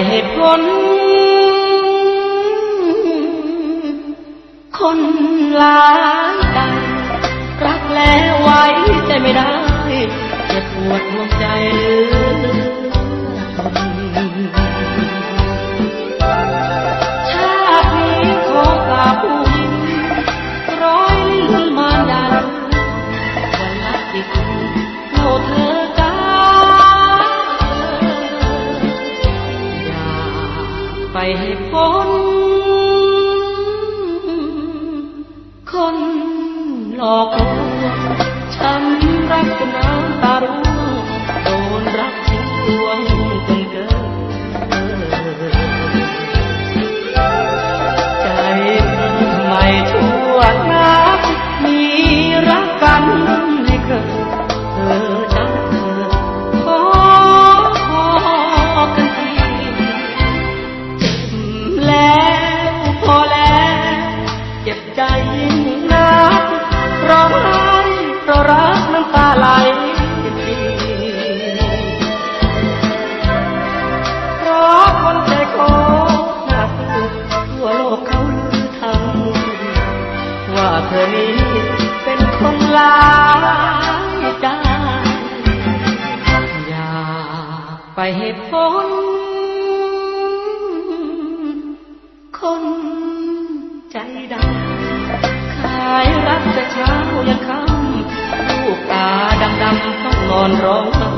ให้พ้นคนหลายใจรักแล้วไว้ใจไม่ได้เจ็บปวดหัวใจชาตินี้ขอกราบผู้หญิงร้อยลิ้นมารดาวันละกี่คนโง่เธอจ้าอย่าไปให้พ้นคนหลอกลวงฉันรักจนน้ำตาร่วงโดนรักทิ้งลวงจนเกินใจทำไมชั่วนักมีรักกันให้เกิดจังขอกันทีเจ็บแล้วพอแล้วเจ็บใจยิ่งนักร้องไห้เพราะรักน้ำตาไหลเพราะคนใจโคตรหนักทั่วโลกเขาลือทั้งว่าเธอนี้เป็นคนหลายใจอย่าไปให้พ้นคนใจดำขายรักแต่เช้ายันค่ำลูกตาดำต้องนอนร้องไห้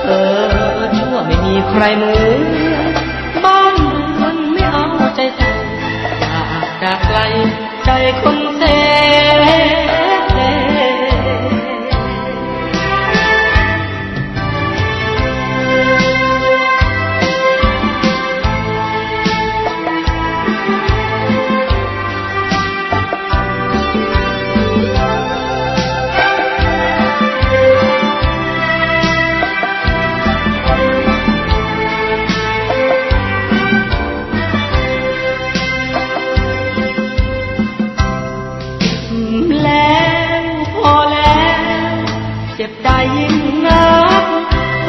เธอชั่วไม่มีใครเหมือนบ้านเรือนไม่เอาใจใส่จากไกลใจคนเซ่เจ็บใจยิ่งนัก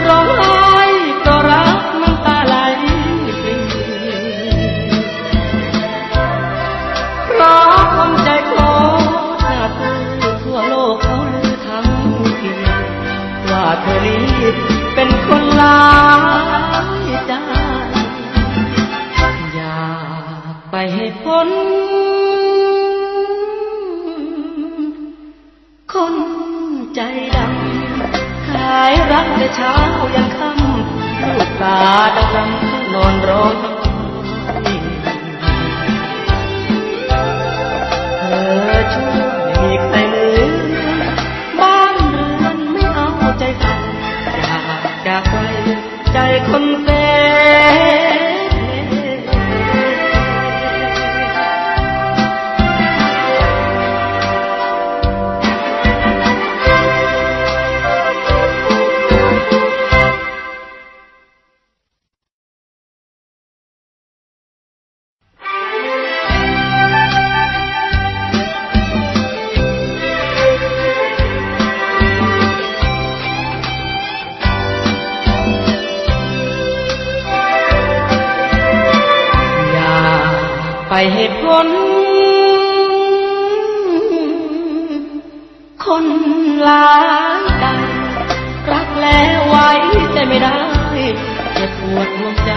ร้องไห้เพราะรักน้ำตาไหลเพราะคนใจโคตรหนักทั่วโลกเขาลือทั้งทีว่าเธอนี้เป็นคนหลายใจอย่าไปให้พ้นคนใจดำขายรักแต่เช้ายันค่ำลูกตาดำนอนร้องเธอชั่วไม่มีใครเหมือนบ้านเรือนไม่เอาใจใส่อยากจากไปใจคนเซ่ไปให้พ้นคนหลายใจรักแล้วไว้ใจไม่ได้เจ็บปวดหัวใจ